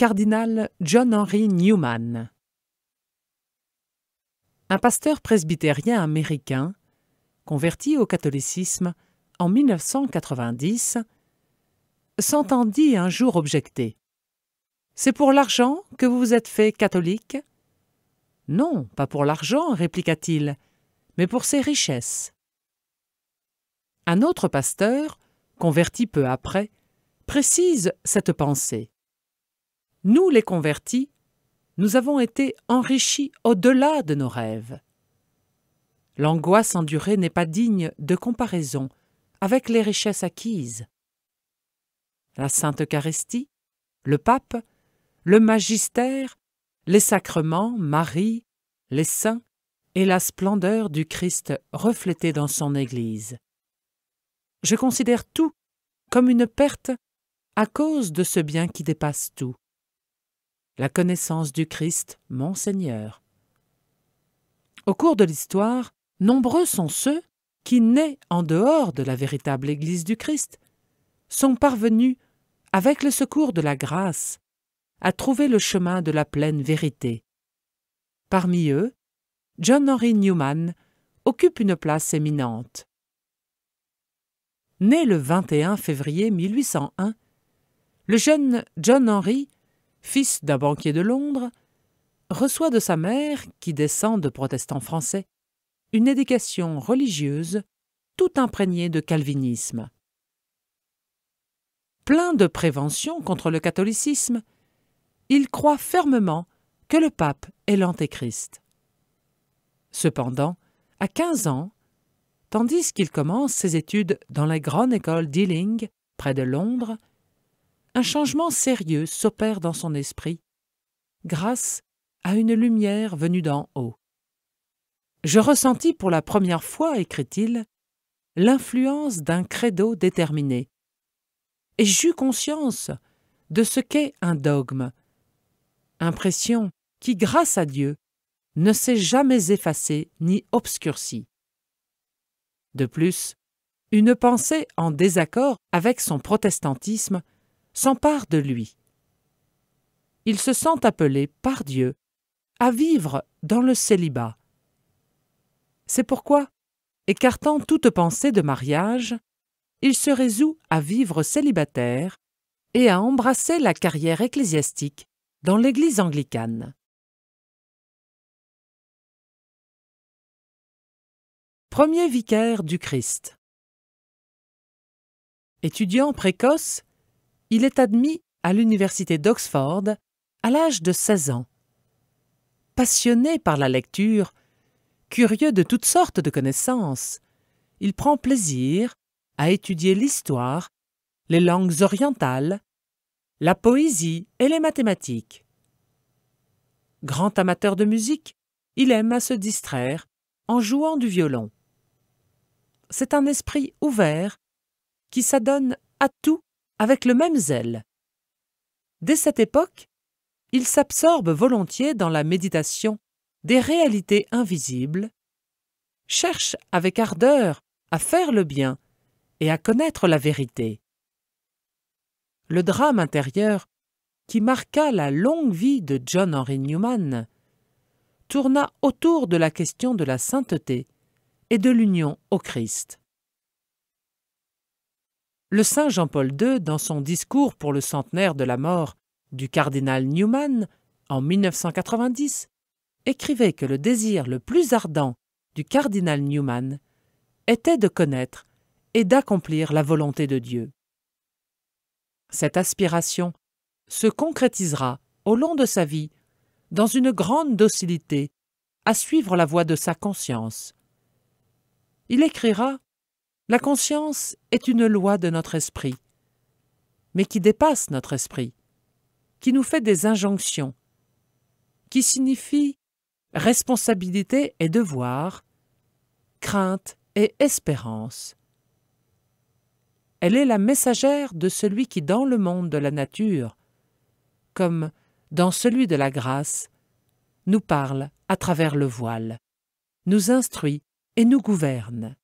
cardinal John Henry Newman. Un pasteur presbytérien américain, converti au catholicisme en 1990, s'entendit un jour objecter. « C'est pour l'argent que vous vous êtes fait catholique ?»« Non, pas pour l'argent, répliqua-t-il, mais pour ses richesses. » Un autre pasteur, converti peu après, précise cette pensée. « Nous, les convertis, nous avons été enrichis au-delà de nos rêves. » L'angoisse endurée n'est pas digne de comparaison avec les richesses acquises. La Sainte Eucharistie, le pape, le magistère, les sacrements, Marie, les saints et la splendeur du Christ reflétée dans son Église. Je considère tout comme une perte à cause de ce bien qui dépasse tout, la connaissance du Christ, mon Seigneur. Au cours de l'histoire, nombreux sont ceux qui, nés en dehors de la véritable Église du Christ, sont parvenus, avec le secours de la grâce, à trouver le chemin de la pleine vérité. Parmi eux, John Henry Newman occupe une place éminente. Né le 21 février 1801, le jeune John Henry, fils d'un banquier de Londres, reçoit de sa mère, qui descend de protestants français, une éducation religieuse tout imprégnée de calvinisme. Plein de prévention contre le catholicisme, il croit fermement que le pape est l'Antéchrist. Cependant, à 15 ans, tandis qu'il commence ses études dans la grande école d'Ealing, près de Londres, un changement sérieux s'opère dans son esprit, grâce à une lumière venue d'en haut. « Je ressentis pour la première fois, écrit-il, l'influence d'un credo déterminé, et j'eus conscience de ce qu'est un dogme, impression qui, grâce à Dieu, ne s'est jamais effacée ni obscurcie. De plus, une pensée en désaccord avec son protestantisme s'empare de lui. Il se sent appelé par Dieu à vivre dans le célibat. C'est pourquoi, écartant toute pensée de mariage, il se résout à vivre célibataire et à embrasser la carrière ecclésiastique dans l'Église anglicane. Premier vicaire du Christ. Étudiant précoce, il est admis à l'université d'Oxford à l'âge de 16 ans. Passionné par la lecture, curieux de toutes sortes de connaissances, il prend plaisir à étudier l'histoire, les langues orientales, la poésie et les mathématiques. Grand amateur de musique, il aime à se distraire en jouant du violon. C'est un esprit ouvert qui s'adonne à tout avec le même zèle. Dès cette époque, il s'absorbe volontiers dans la méditation des réalités invisibles, cherche avec ardeur à faire le bien et à connaître la vérité. Le drame intérieur qui marqua la longue vie de John Henry Newman tourna autour de la question de la sainteté et de l'union au Christ. Le saint Jean-Paul II, dans son discours pour le centenaire de la mort du cardinal Newman en 1990, écrivait que le désir le plus ardent du cardinal Newman était de connaître et d'accomplir la volonté de Dieu. Cette aspiration se concrétisera au long de sa vie dans une grande docilité à suivre la voie de sa conscience. Il écrira « La conscience est une loi de notre esprit, mais qui dépasse notre esprit, qui nous fait des injonctions, qui signifie responsabilité et devoir, crainte et espérance. Elle est la messagère de celui qui, dans le monde de la nature, comme dans celui de la grâce, nous parle à travers le voile, nous instruit et nous gouverne.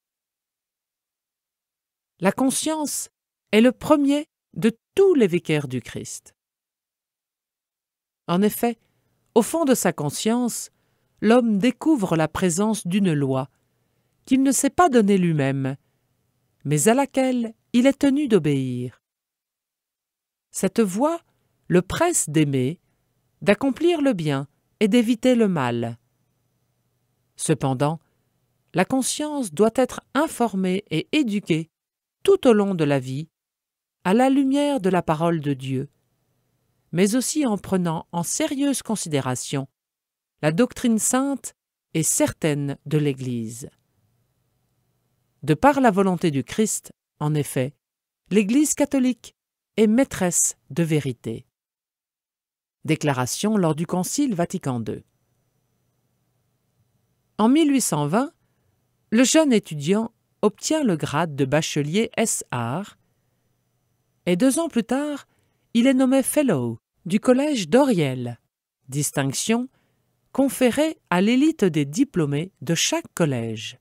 La conscience est le premier de tous les vicaires du Christ. En effet, au fond de sa conscience, l'homme découvre la présence d'une loi qu'il ne s'est pas donnée lui-même, mais à laquelle il est tenu d'obéir. Cette voie le presse d'aimer, d'accomplir le bien et d'éviter le mal. Cependant, la conscience doit être informée et éduquée tout au long de la vie, à la lumière de la parole de Dieu, mais aussi en prenant en sérieuse considération la doctrine sainte et certaine de l'Église. De par la volonté du Christ, en effet, l'Église catholique est maîtresse de vérité. Déclaration lors du Concile Vatican II. En 1820, le jeune étudiant obtient le grade de bachelier S.Art et 2 ans plus tard, il est nommé Fellow du Collège d'Oriel, distinction conférée à l'élite des diplômés de chaque collège,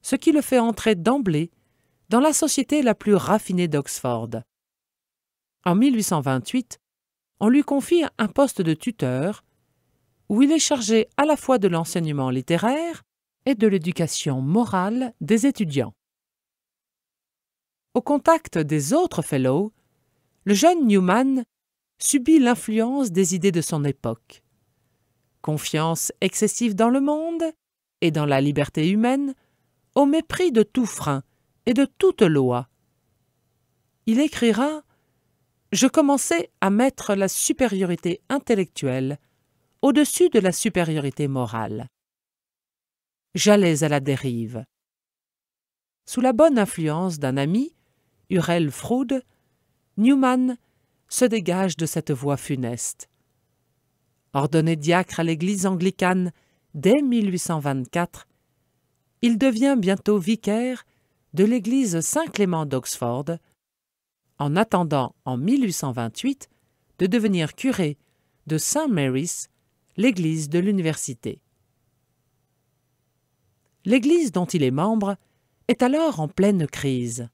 ce qui le fait entrer d'emblée dans la société la plus raffinée d'Oxford. En 1828, on lui confie un poste de tuteur où il est chargé à la fois de l'enseignement littéraire et de l'éducation morale des étudiants. Au contact des autres fellows, le jeune Newman subit l'influence des idées de son époque. Confiance excessive dans le monde et dans la liberté humaine, au mépris de tout frein et de toute loi. Il écrira « Je commençais à mettre la supériorité intellectuelle au-dessus de la supériorité morale. J'allais à la dérive. » Sous la bonne influence d'un ami, Hurrell Froude, Newman se dégage de cette voie funeste. Ordonné diacre à l'église anglicane dès 1824, il devient bientôt vicaire de l'église Saint-Clément d'Oxford, en attendant en 1828 de devenir curé de St. Mary's, l'église de l'université. L'église dont il est membre est alors en pleine crise.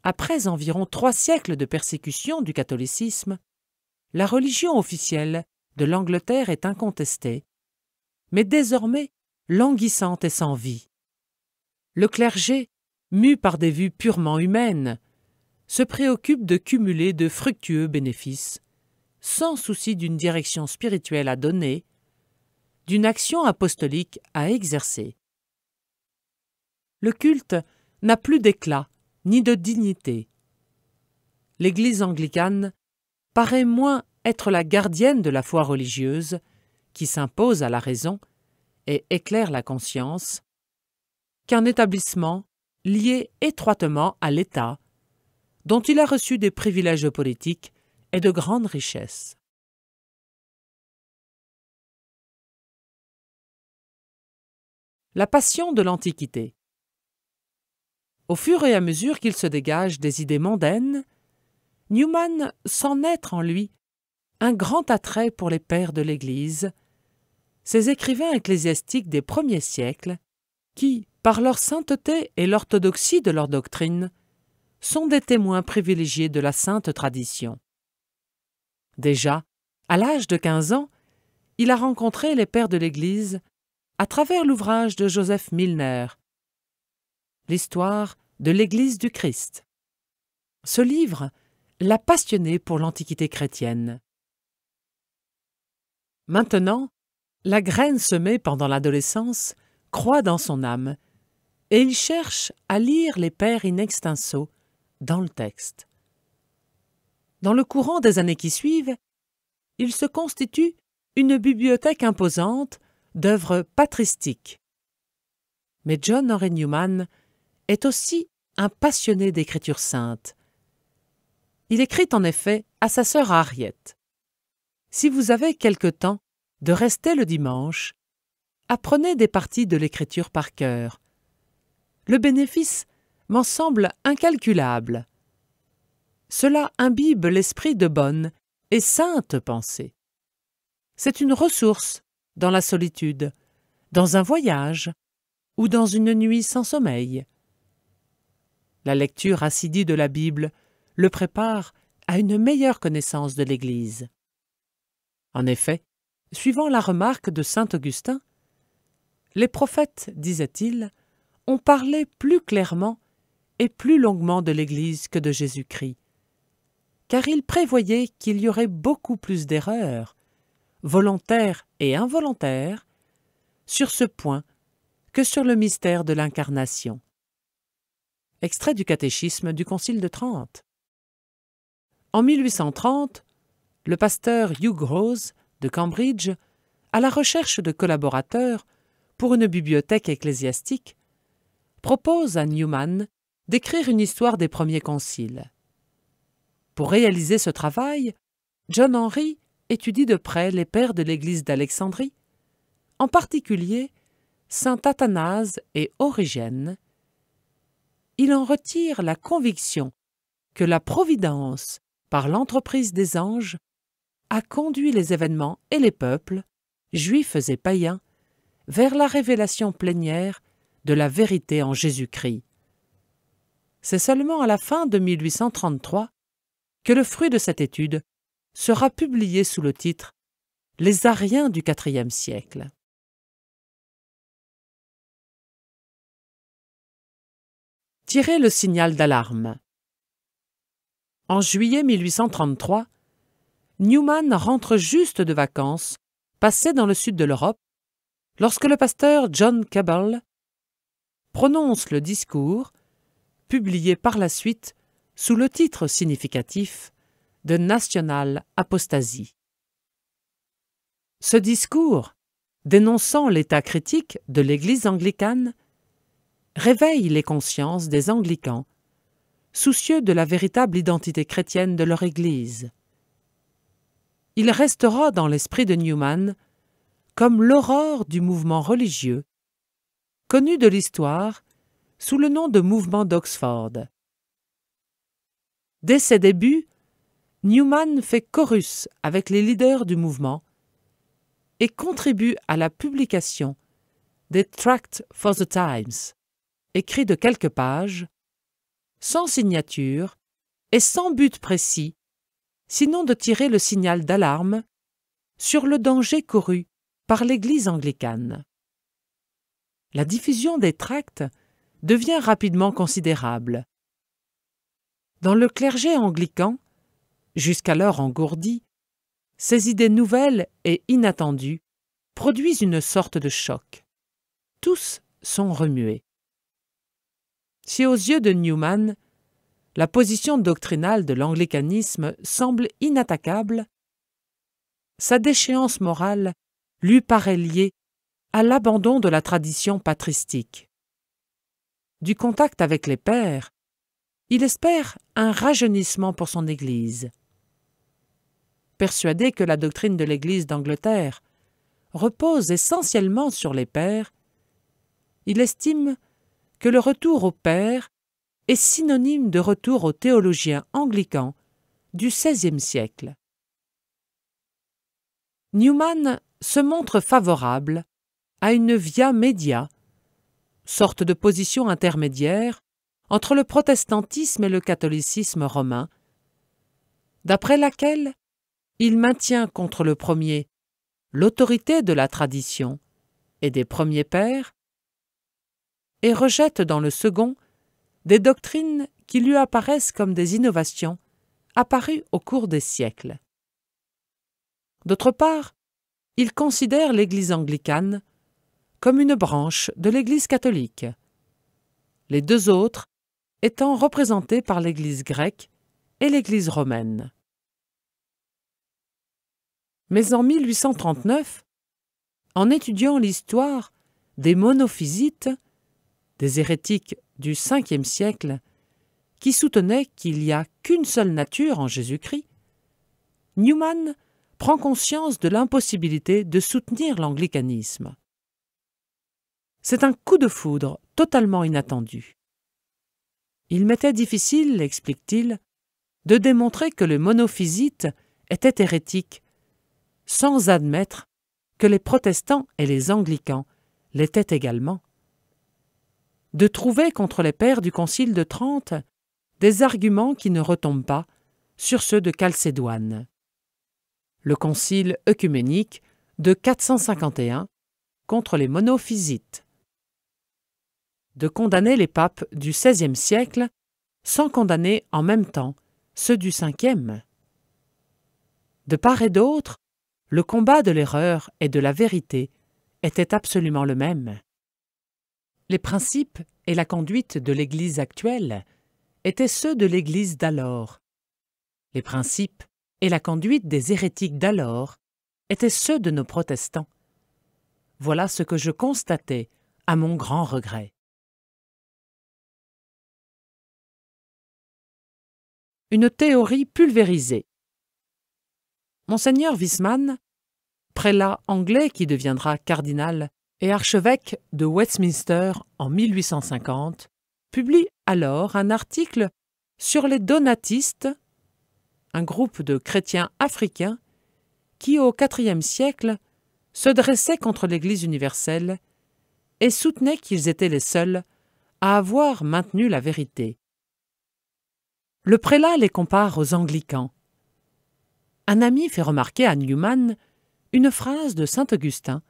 Après environ 3 siècles de persécution du catholicisme, la religion officielle de l'Angleterre est incontestée, mais désormais languissante et sans vie. Le clergé, mu par des vues purement humaines, se préoccupe de cumuler de fructueux bénéfices, sans souci d'une direction spirituelle à donner, d'une action apostolique à exercer. Le culte n'a plus d'éclat ni de dignité. L'Église anglicane paraît moins être la gardienne de la foi religieuse, qui s'impose à la raison et éclaire la conscience, qu'un établissement lié étroitement à l'État, dont il a reçu des privilèges politiques et de grandes richesses. La passion de l'Antiquité. Au fur et à mesure qu'il se dégage des idées mondaines, Newman sent naître en lui un grand attrait pour les pères de l'Église, ces écrivains ecclésiastiques des premiers siècles, qui, par leur sainteté et l'orthodoxie de leur doctrine, sont des témoins privilégiés de la sainte tradition. Déjà, à l'âge de 15 ans, il a rencontré les pères de l'Église à travers l'ouvrage de Joseph Milner, L'histoire de l'Église du Christ. Ce livre l'a passionné pour l'Antiquité chrétienne. Maintenant, la graine semée pendant l'adolescence croît dans son âme et il cherche à lire les pères in extenso dans le texte. Dans le courant des années qui suivent, il se constitue une bibliothèque imposante d'œuvres patristiques. Mais John Henry Newman est aussi un passionné d'écriture sainte. Il écrit en effet à sa sœur Harriet : « Si vous avez quelque temps de rester le dimanche, apprenez des parties de l'écriture par cœur. Le bénéfice m'en semble incalculable. Cela imbibe l'esprit de bonne et sainte pensée. C'est une ressource dans la solitude, dans un voyage ou dans une nuit sans sommeil. La lecture assidue de la Bible le prépare à une meilleure connaissance de l'Église. En effet, suivant la remarque de saint Augustin, les prophètes, disait-il, ont parlé plus clairement et plus longuement de l'Église que de Jésus-Christ, car ils prévoyaient qu'il y aurait beaucoup plus d'erreurs, volontaires et involontaires, sur ce point que sur le mystère de l'Incarnation. Extrait du catéchisme du Concile de Trente. En 1830, le pasteur Hugh Rose de Cambridge, à la recherche de collaborateurs pour une bibliothèque ecclésiastique, propose à Newman d'écrire une histoire des premiers conciles. Pour réaliser ce travail, John Henry étudie de près les pères de l'Église d'Alexandrie, en particulier saint Athanase et Origène. Il en retire la conviction que la Providence, par l'entreprise des anges, a conduit les événements et les peuples, juifs et païens, vers la révélation plénière de la vérité en Jésus-Christ. C'est seulement à la fin de 1833 que le fruit de cette étude sera publié sous le titre « Les Ariens du IVe siècle ». Tirer le signal d'alarme. En juillet 1833, Newman rentre juste de vacances, passées dans le sud de l'Europe, lorsque le pasteur John Cabell prononce le discours, publié par la suite sous le titre significatif de National Apostasy. Ce discours, dénonçant l'état critique de l'Église anglicane, réveille les consciences des anglicans, soucieux de la véritable identité chrétienne de leur Église. Il restera dans l'esprit de Newman comme l'aurore du mouvement religieux, connu de l'histoire sous le nom de mouvement d'Oxford. Dès ses débuts, Newman fait chorus avec les leaders du mouvement et contribue à la publication des Tracts for the Times, écrits de quelques pages, sans signature et sans but précis, sinon de tirer le signal d'alarme sur le danger couru par l'Église anglicane. La diffusion des tracts devient rapidement considérable. Dans le clergé anglican, jusqu'alors engourdi, ces idées nouvelles et inattendues produisent une sorte de choc. Tous sont remués. Si aux yeux de Newman, la position doctrinale de l'anglicanisme semble inattaquable, sa déchéance morale lui paraît liée à l'abandon de la tradition patristique. Du contact avec les pères, il espère un rajeunissement pour son Église. Persuadé que la doctrine de l'Église d'Angleterre repose essentiellement sur les pères, il estime que le retour aux pères est synonyme de retour aux théologiens anglicans du XVIe siècle. Newman se montre favorable à une via media, sorte de position intermédiaire entre le protestantisme et le catholicisme romain, d'après laquelle il maintient contre le premier l'autorité de la tradition et des premiers pères et rejette dans le second des doctrines qui lui apparaissent comme des innovations apparues au cours des siècles. D'autre part, il considère l'Église anglicane comme une branche de l'Église catholique, les deux autres étant représentées par l'Église grecque et l'Église romaine. Mais en 1839, en étudiant l'histoire des monophysites, des hérétiques du Ve siècle, qui soutenaient qu'il n'y a qu'une seule nature en Jésus-Christ, Newman prend conscience de l'impossibilité de soutenir l'anglicanisme. C'est un coup de foudre totalement inattendu. Il m'était difficile, explique-t-il, de démontrer que le monophysite était hérétique, sans admettre que les protestants et les anglicans l'étaient également. De trouver contre les pères du Concile de Trente des arguments qui ne retombent pas sur ceux de Chalcédoine. le concile œcuménique de 451 contre les monophysites, de condamner les papes du XVIe siècle sans condamner en même temps ceux du Ve. De part et d'autre, le combat de l'erreur et de la vérité était absolument le même. Les principes et la conduite de l'Église actuelle étaient ceux de l'Église d'alors. Les principes et la conduite des hérétiques d'alors étaient ceux de nos protestants. Voilà ce que je constatais à mon grand regret. Une théorie pulvérisée. Monseigneur Wiseman, prélat anglais qui deviendra cardinal et archevêque de Westminster en 1850, publie alors un article sur les donatistes, un groupe de chrétiens africains qui, au IVe siècle, se dressaient contre l'Église universelle et soutenaient qu'ils étaient les seuls à avoir maintenu la vérité. Le prélat les compare aux anglicans. Un ami fait remarquer à Newman une phrase de saint Augustin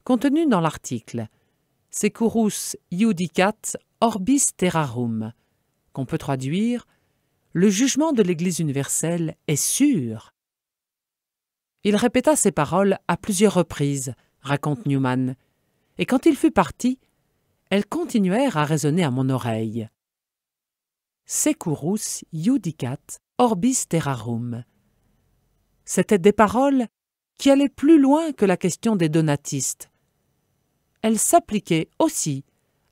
contenue dans l'article « Securus iudicat orbis terrarum », qu'on peut traduire « Le jugement de l'Église universelle est sûr ». Il répéta ces paroles à plusieurs reprises, raconte Newman, et quand il fut parti, elles continuèrent à résonner à mon oreille. Securus iudicat orbis terrarum. C'étaient des paroles qui allaient plus loin que la question des donatistes. Elles s'appliquaient aussi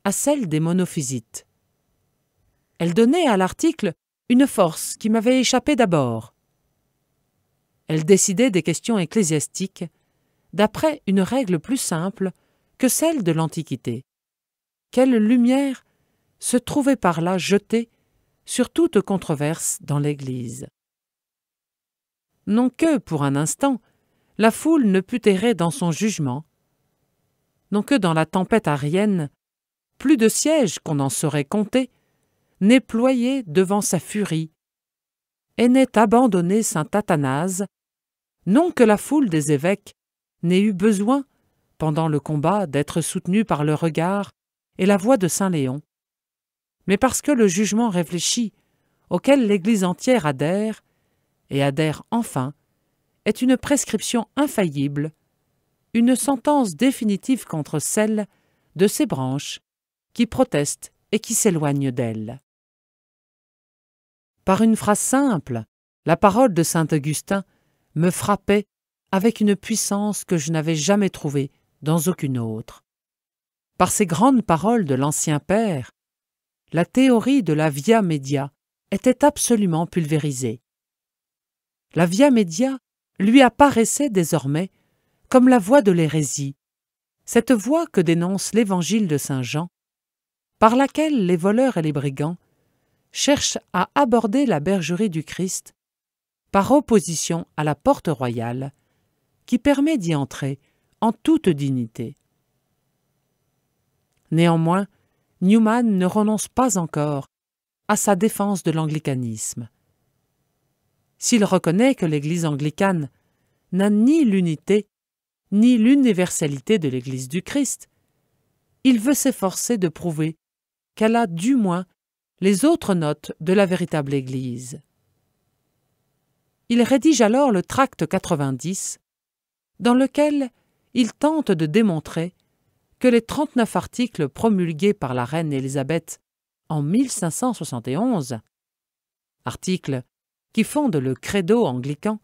à celle des monophysites. Elles donnaient à l'article une force qui m'avait échappé d'abord. Elles décidaient des questions ecclésiastiques d'après une règle plus simple que celle de l'Antiquité. Quelle lumière se trouvait par là jetée sur toute controverse dans l'Église. Non que, pour un instant, la foule ne pût errer dans son jugement, non que dans la tempête arienne, plus de sièges qu'on en saurait compter, n'ait ployé devant sa furie, et n'ait abandonné saint Athanase, non que la foule des évêques n'ait eu besoin, pendant le combat, d'être soutenue par le regard et la voix de saint Léon, mais parce que le jugement réfléchi, auquel l'Église entière adhère, et adhère enfin, est une prescription infaillible, une sentence définitive contre celle de ces branches qui protestent et qui s'éloignent d'elle. Par une phrase simple, la parole de saint Augustin me frappait avec une puissance que je n'avais jamais trouvée dans aucune autre. Par ces grandes paroles de l'ancien père, la théorie de la via media était absolument pulvérisée. La via media lui apparaissait désormais comme la voie de l'hérésie, cette voie que dénonce l'Évangile de saint Jean, par laquelle les voleurs et les brigands cherchent à aborder la bergerie du Christ par opposition à la porte royale qui permet d'y entrer en toute dignité. Néanmoins, Newman ne renonce pas encore à sa défense de l'anglicanisme. S'il reconnaît que l'Église anglicane n'a ni l'unité ni l'universalité de l'Église du Christ, il veut s'efforcer de prouver qu'elle a du moins les autres notes de la véritable Église. Il rédige alors le tract 90, dans lequel il tente de démontrer que les 39 articles promulgués par la reine Élisabeth en 1571, articles qui fondent le credo anglican,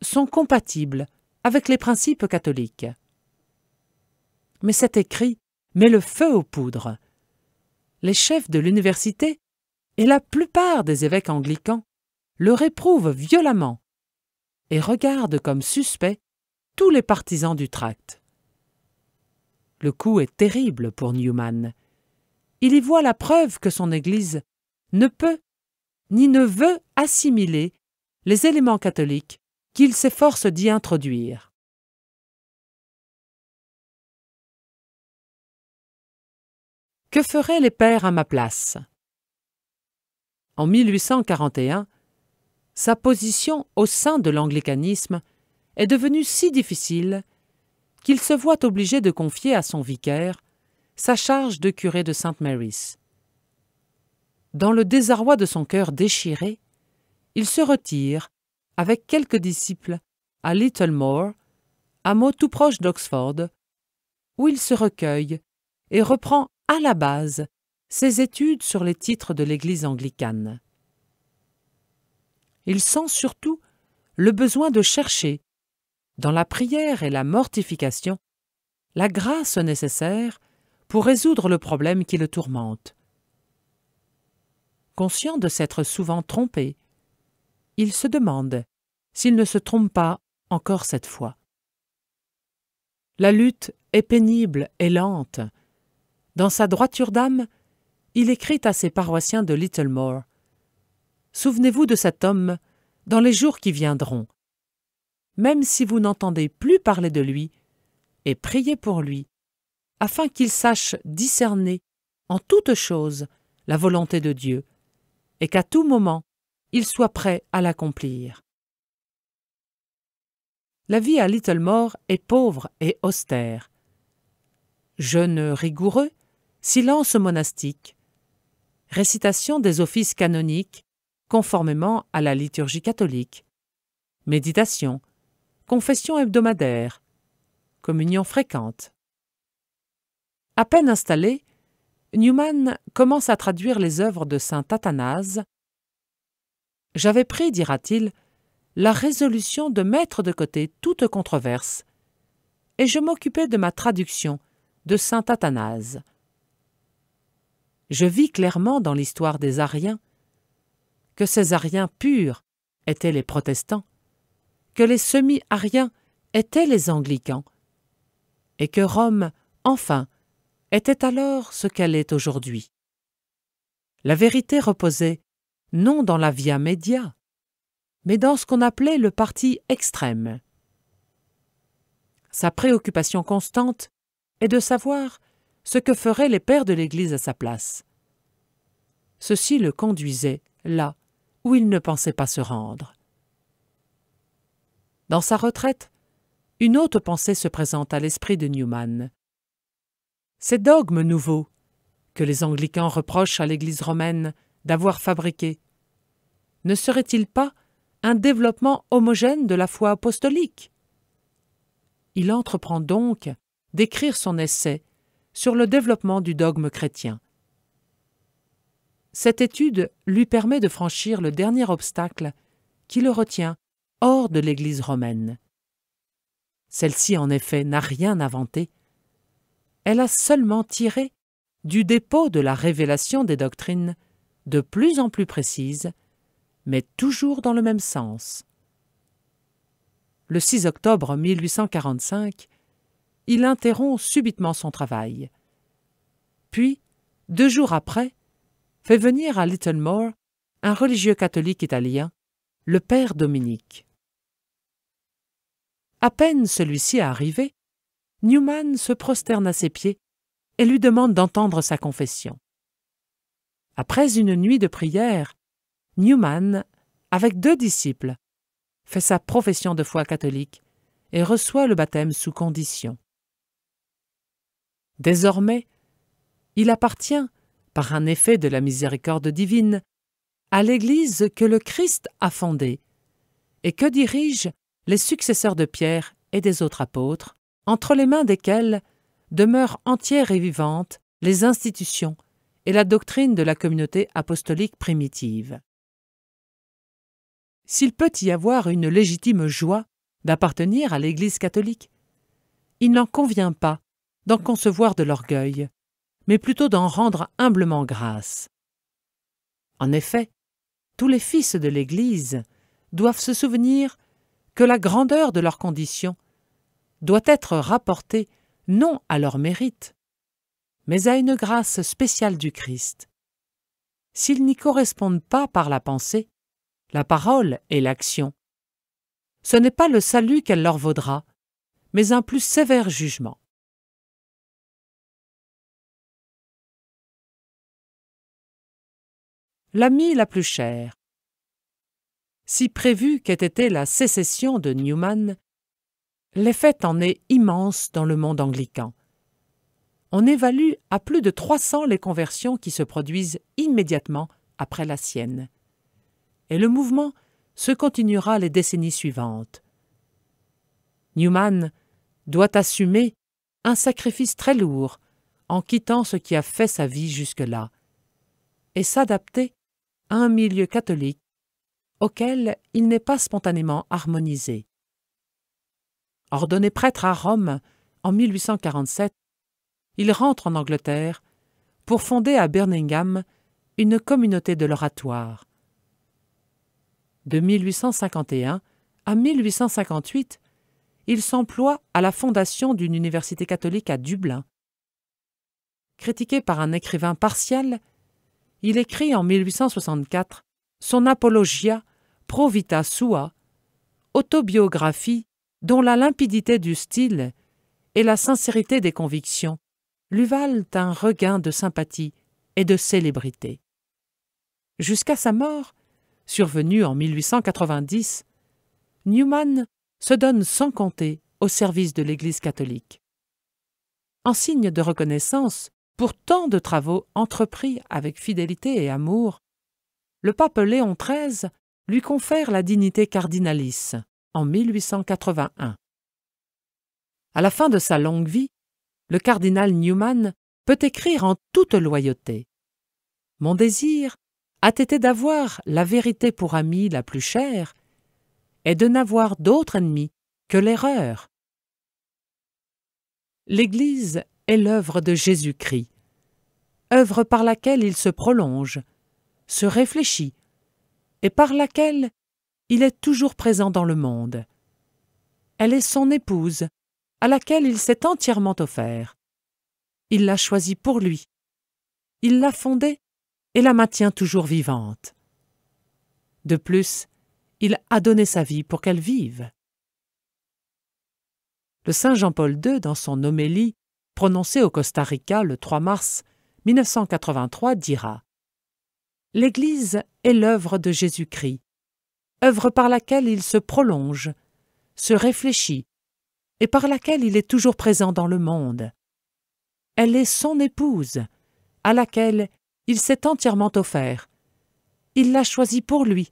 sont compatibles avec les principes catholiques. Mais cet écrit met le feu aux poudres. Les chefs de l'université et la plupart des évêques anglicans le réprouvent violemment et regardent comme suspects tous les partisans du tract. Le coup est terrible pour Newman. Il y voit la preuve que son Église ne peut ni ne veut assimiler les éléments catholiques qu'il s'efforce d'y introduire. Que feraient les pères à ma place? En 1841, sa position au sein de l'anglicanisme est devenu si difficile qu'il se voit obligé de confier à son vicaire sa charge de curé de St. Mary's. Dans le désarroi de son cœur déchiré, il se retire, avec quelques disciples, à Littlemore, hameau tout proche d'Oxford, où il se recueille et reprend à la base ses études sur les titres de l'Église anglicane. Il sent surtout le besoin de chercher, dans la prière et la mortification, la grâce nécessaire pour résoudre le problème qui le tourmente. Conscient de s'être souvent trompé, il se demande s'il ne se trompe pas encore cette fois. La lutte est pénible et lente. Dans sa droiture d'âme, il écrit à ses paroissiens de Littlemore « Souvenez-vous de cet homme dans les jours qui viendront. Même si vous n'entendez plus parler de lui, et priez pour lui, afin qu'il sache discerner en toutes choses la volonté de Dieu, et qu'à tout moment, il soit prêt à l'accomplir. » La vie à Littlemore est pauvre et austère. Jeûne rigoureux, silence monastique, récitation des offices canoniques conformément à la liturgie catholique, méditation, confession hebdomadaire, communion fréquente. À peine installé, Newman commence à traduire les œuvres de saint Athanase. « J'avais pris, dira-t-il, la résolution de mettre de côté toute controverse, et je m'occupais de ma traduction de saint Athanase. Je vis clairement dans l'histoire des Ariens que ces Ariens purs étaient les protestants, que les semi-ariens étaient les anglicans, et que Rome, enfin, était alors ce qu'elle est aujourd'hui. La vérité reposait non dans la via media, mais dans ce qu'on appelait le parti extrême. Sa préoccupation constante est de savoir ce que feraient les pères de l'Église à sa place. Ceci le conduisait là où il ne pensait pas se rendre. Dans sa retraite, une autre pensée se présente à l'esprit de Newman. Ces dogmes nouveaux que les anglicans reprochent à l'Église romaine d'avoir fabriqués, ne serait-il pas un développement homogène de la foi apostolique? Il entreprend donc d'écrire son essai sur le développement du dogme chrétien. Cette étude lui permet de franchir le dernier obstacle qui le retient hors de l'Église romaine. Celle-ci, en effet, n'a rien inventé. Elle a seulement tiré du dépôt de la révélation des doctrines de plus en plus précises, mais toujours dans le même sens. Le 6 octobre 1845, il interrompt subitement son travail. Puis, 2 jours après, fait venir à Littlemore un religieux catholique italien, le père Dominique. À peine celui-ci arrivé, Newman se prosterne à ses pieds et lui demande d'entendre sa confession. Après une nuit de prière, Newman, avec 2 disciples, fait sa profession de foi catholique et reçoit le baptême sous condition. Désormais, il appartient, par un effet de la miséricorde divine, à l'Église que le Christ a fondée et que dirigent les successeurs de Pierre et des autres apôtres, entre les mains desquels demeurent entières et vivantes les institutions et la doctrine de la communauté apostolique primitive. S'il peut y avoir une légitime joie d'appartenir à l'Église catholique, il n'en convient pas d'en concevoir de l'orgueil, mais plutôt d'en rendre humblement grâce. En effet, tous les fils de l'Église doivent se souvenir que la grandeur de leur condition doit être rapportée non à leur mérite, mais à une grâce spéciale du Christ. S'ils n'y correspondent pas par la pensée, la parole et l'action, ce n'est pas le salut qu'elle leur vaudra, mais un plus sévère jugement. L'amie la plus chère. Si prévue qu'ait été la sécession de Newman, L'effet en est immense dans le monde anglican. On évalue à plus de 300 les conversions qui se produisent immédiatement après la sienne. Et le mouvement se continuera les décennies suivantes. Newman doit assumer un sacrifice très lourd en quittant ce qui a fait sa vie jusque-là et s'adapter à un milieu catholique auquel il n'est pas spontanément harmonisé. Ordonné prêtre à Rome en 1847, il rentre en Angleterre pour fonder à Birmingham une communauté de l'oratoire. De 1851 à 1858, il s'emploie à la fondation d'une université catholique à Dublin. Critiqué par un écrivain partial, il écrit en 1864 son Apologia pro vita sua, autobiographie dont la limpidité du style et la sincérité des convictions lui valent un regain de sympathie et de célébrité. Jusqu'à sa mort, survenue en 1890, Newman se donne sans compter au service de l'Église catholique. En signe de reconnaissance pour tant de travaux entrepris avec fidélité et amour, le pape Léon XIII lui confère la dignité cardinalice en 1881. À la fin de sa longue vie, le cardinal Newman peut écrire en toute loyauté « Mon désir a été d'avoir la vérité pour amie la plus chère et de n'avoir d'autre ennemi que l'erreur. » L'Église est l'œuvre de Jésus-Christ, œuvre par laquelle il se prolonge, se réfléchit et par laquelle il est toujours présent dans le monde. Elle est son épouse, à laquelle il s'est entièrement offert. Il l'a choisie pour lui. Il l'a fondée et la maintient toujours vivante. De plus, il a donné sa vie pour qu'elle vive. Le Saint Jean-Paul II, dans son homélie prononcée au Costa Rica le 3 mars 1983, dira « L'Église est l'œuvre de Jésus-Christ, œuvre par laquelle il se prolonge, se réfléchit, et par laquelle il est toujours présent dans le monde. Elle est son épouse, à laquelle il s'est entièrement offert. Il l'a choisie pour lui.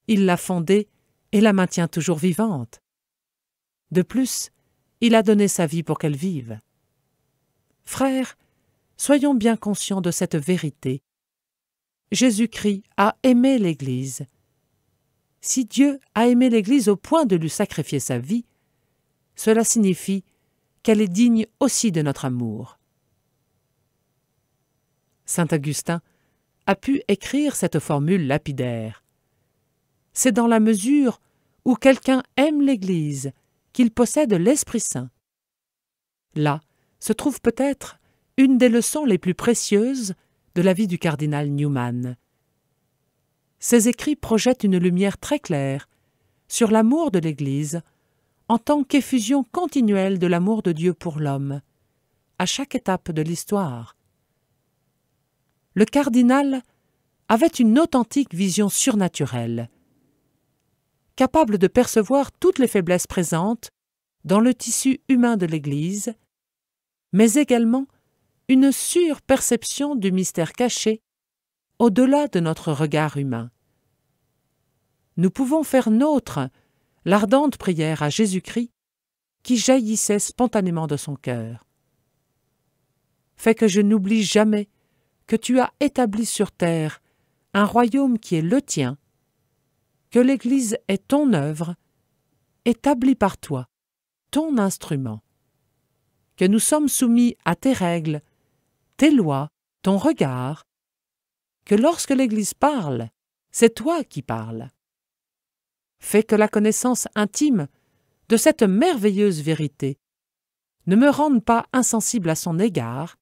Il l'a fondée et la maintient toujours vivante. De plus, il a donné sa vie pour qu'elle vive. Frères, soyons bien conscients de cette vérité. Jésus-Christ a aimé l'Église. Si Dieu a aimé l'Église au point de lui sacrifier sa vie, cela signifie qu'elle est digne aussi de notre amour. Saint Augustin a pu écrire cette formule lapidaire. C'est dans la mesure où quelqu'un aime l'Église qu'il possède l'Esprit Saint. Là se trouve peut-être une des leçons les plus précieuses de la vie du cardinal Newman. Ses écrits projettent une lumière très claire sur l'amour de l'Église en tant qu'effusion continuelle de l'amour de Dieu pour l'homme, à chaque étape de l'histoire. Le cardinal avait une authentique vision surnaturelle, capable de percevoir toutes les faiblesses présentes dans le tissu humain de l'Église, mais également une surperception du mystère caché au-delà de notre regard humain. Nous pouvons faire nôtre l'ardente prière à Jésus-Christ qui jaillissait spontanément de son cœur. Fais que je n'oublie jamais que tu as établi sur terre un royaume qui est le tien, que l'Église est ton œuvre, établie par toi, ton instrument, que nous sommes soumis à tes règles, tes lois, ton regard, que lorsque l'Église parle, c'est toi qui parles. Fais que la connaissance intime de cette merveilleuse vérité ne me rende pas insensible à son égard.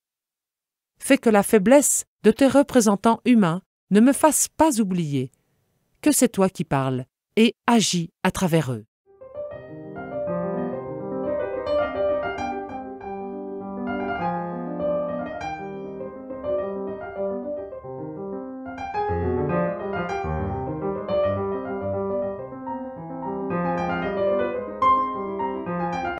Fais que la faiblesse de tes représentants humains ne me fasse pas oublier que c'est toi qui parles et agis à travers eux.